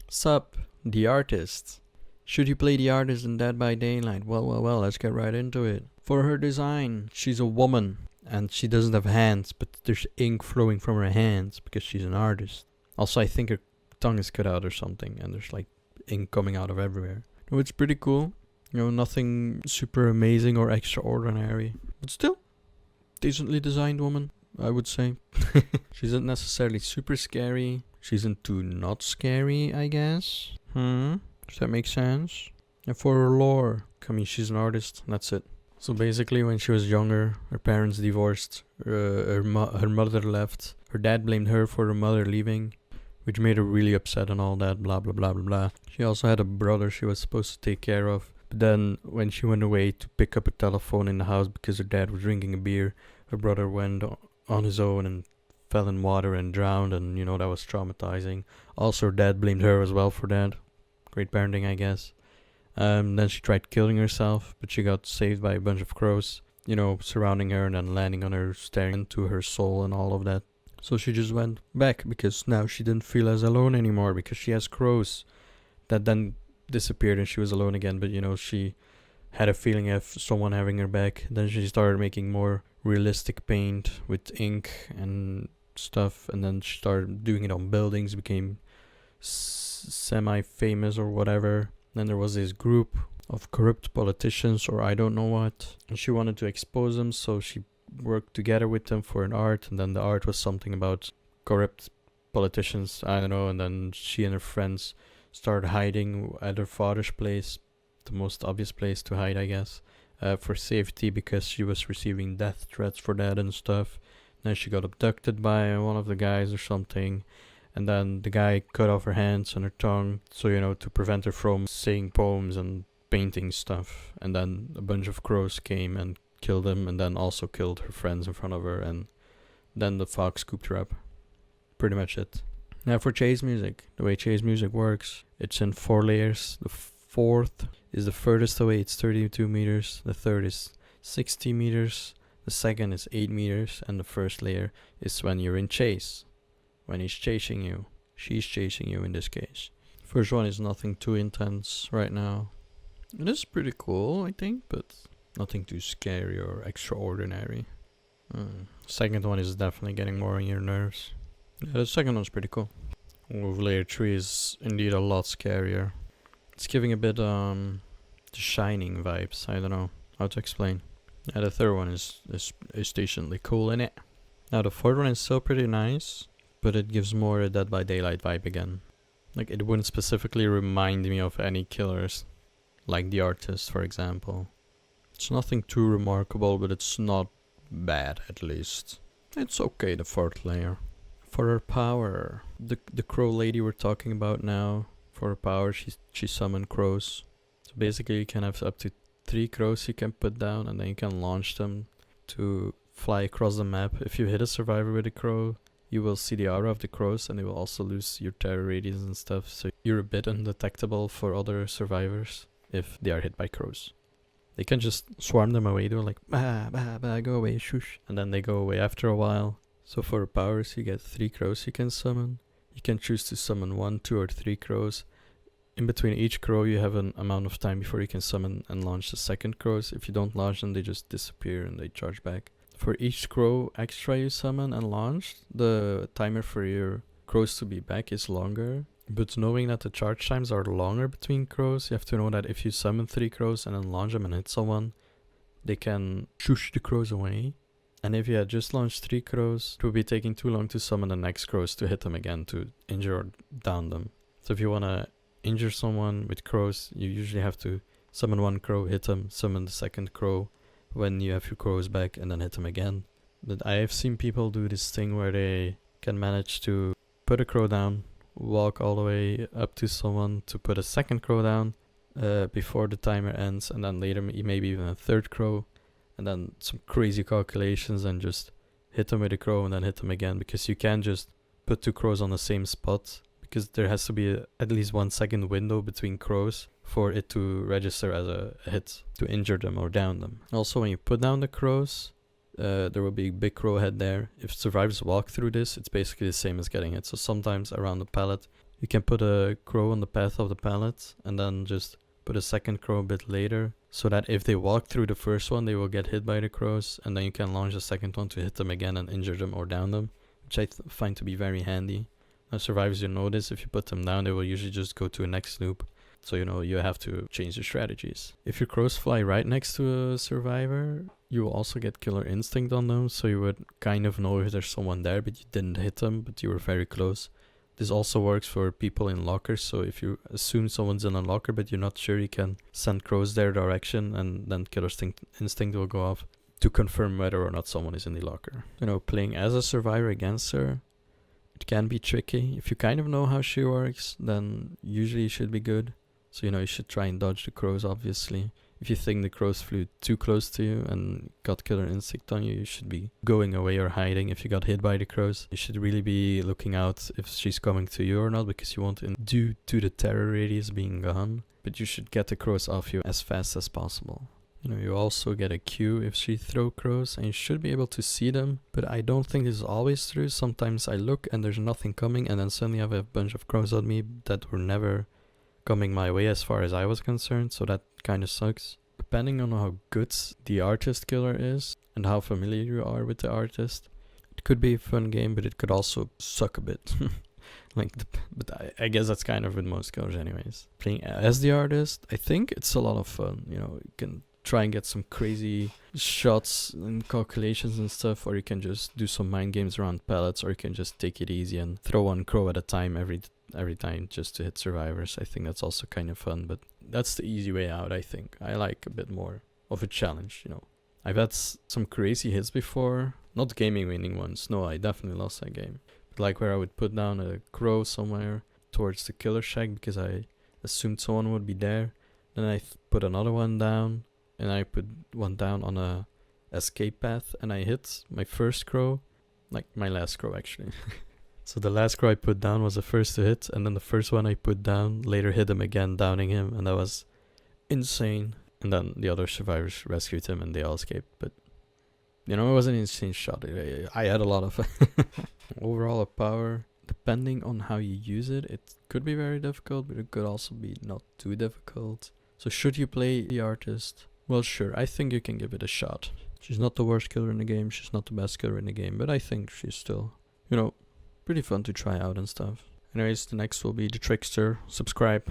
SUP The Artist. Should you play the artist in Dead by Daylight? Well, let's get right into it. For her design, she's a woman and she doesn't have hands, but there's ink flowing from her hands because she's an artist. Also, I think her tongue is cut out or something and there's like ink coming out of everywhere. No, it's pretty cool. Nothing super amazing or extraordinary, but still, decently designed woman, I would say. She isn't necessarily super scary. She isn't too not scary, I guess. Does that make sense? And for her lore, I mean, she's an artist, that's it. So basically, when she was younger, her parents divorced, her mother left, her dad blamed her for her mother leaving, which made her really upset and all that, blah blah blah blah blah. She also had a brother she was supposed to take care of, but then when she went away to pick up a telephone in the house because her dad was drinking a beer, her brother went on his own and fell in water and drowned, and that was traumatizing. Also, her dad blamed her as well for that. Great parenting, I guess. Then she tried killing herself, but she got saved by a bunch of crows, surrounding her and then landing on her, staring into her soul and all of that. So she just went back because now she didn't feel as alone anymore because she has crows that then disappeared and she was alone again. But she had a feeling of someone having her back. Then she started making more realistic paint with ink and stuff, and then she started doing it on buildings, became semi-famous or whatever. Then there was this group of corrupt politicians or I don't know what, and she wanted to expose them, so she worked together with them for an art, and then the art was something about corrupt politicians, I don't know, and then she and her friends started hiding at her father's place, the most obvious place to hide, I guess, for safety because she was receiving death threats for that and stuff. Then she got abducted by one of the guys or something, and then the guy cut off her hands and her tongue, so to prevent her from saying poems and painting stuff. And then a bunch of crows came and killed him, and then also killed her friends in front of her, and then the fox scooped her up. Pretty much it. Now for chase music, the way chase music works, it's in 4 layers. The fourth is the furthest away, it's 32 meters. The third is 60 meters. The second is 8 meters, and the first layer is when you're in chase. When he's chasing you. She's chasing you in this case. First one is nothing too intense right now. It is pretty cool, I think, but nothing too scary or extraordinary. Second one is definitely getting more on your nerves. Yeah, the second one's pretty cool. With layer 3 is indeed a lot scarier. It's giving a bit The Shining vibes. I don't know how to explain. Yeah, the third one is decently cool in it. Now the fourth one is still pretty nice, but it gives more a Dead by Daylight vibe again. Like, it wouldn't specifically remind me of any killers, like The Artist, for example. It's nothing too remarkable, but it's not bad, at least. It's okay, the fourth layer. For her power, the crow lady we're talking about now, for her power, she summoned crows. So basically you can have up to 3 crows you can put down, and then you can launch them to fly across the map. If you hit a survivor with a crow, you will see the aura of the crows, and they will also lose your terror radius and stuff, so you're a bit undetectable for other survivors if they are hit by crows. They can just swarm them away, they're like, bah, bah, bah, go away, shush, and then they go away after a while. So for powers, you get 3 crows you can summon. You can choose to summon 1, 2, or 3 crows. In between each crow, you have an amount of time before you can summon and launch the second crows. If you don't launch them, they just disappear and they charge back. For each crow extra you summon and launch, the timer for your crows to be back is longer. But knowing that the charge times are longer between crows, you have to know that if you summon 3 crows and then launch them and hit someone, they can shush the crows away. And if you had just launched 3 crows, it would be taking too long to summon the next crows to hit them again, to injure or down them. So if you want to injure someone with crows, you usually have to summon 1 crow, hit them, summon the second crow when you have your crows back, and then hit them again. But I have seen people do this thing where they can manage to put a crow down, walk all the way up to someone to put a second crow down before the timer ends, and then later maybe even a 3rd crow, and then some crazy calculations and just hit them with a crow and then hit them again, because you can't just put 2 crows on the same spot, because there has to be at least 1 second window between crows for it to register as a hit, to injure them or down them. Also, when you put down the crows, there will be a big crow head there. If survivors walk through this, it's basically the same as getting hit. So sometimes around the pallet, You can put a crow on the path of the pallet and then just put a second crow a bit later, so that if they walk through the first one, they will get hit by the crows, and then you can launch the second one to hit them again and injure them or down them, which I find to be very handy. Now survivors, you notice if you put them down, they will usually just go to a next loop. So, you have to change your strategies. If your crows fly right next to a survivor, you will also get killer instinct on them, so you would kind of know if there's someone there, but you didn't hit them, but you were very close. This also works for people in lockers, so if you assume someone's in a locker but you're not sure, you can send crows their direction and then killer instinct will go off to confirm whether or not someone is in the locker. Playing as a survivor against her, it can be tricky. If you kind of know how she works, then usually you should be good. So, you should try and dodge the crows, obviously. If you think the crows flew too close to you and got killer instinct on you, you should be going away or hiding. If you got hit by the crows, you should really be looking out if she's coming to you or not, because you won't due to the terror radius being gone. But you should get the crows off you as fast as possible. You also get a cue if she throw crows, and you should be able to see them, but I don't think this is always true. Sometimes I look and there's nothing coming, and then suddenly I have a bunch of crows on me that were never coming my way as far as I was concerned, so that kind of sucks. Depending on how good the artist killer is and how familiar you are with the artist, it could be a fun game, but it could also suck a bit. But I guess that's kind of with most killers anyways. Playing as the artist, I think it's a lot of fun. You can try and get some crazy shots and calculations and stuff, or you can just do some mind games around pallets, or you can just take it easy and throw one crow at a time every time just to hit survivors. I think that's also kind of fun, but that's the easy way out. I think I like a bit more of a challenge. I've had some crazy hits before, not gaming winning ones. No, I definitely lost that game, but like where I would put down a crow somewhere towards the killer shack because I assumed someone would be there, then I put another one down, and I put one down on a escape path, and I hit my first crow, like my last crow actually. So the last crow I put down was the first to hit, and then the first one I put down later hit him again, downing him, and that was insane. And then the other survivors rescued him and they all escaped. But, it was an insane shot. I had a lot of overall a power. Depending on how you use it, it could be very difficult, but it could also be not too difficult. So should you play the artist? Well, sure, I think you can give it a shot. She's not the worst killer in the game, she's not the best killer in the game, but I think she's still, pretty fun to try out and stuff. Anyways, the next will be the Trickster. Subscribe.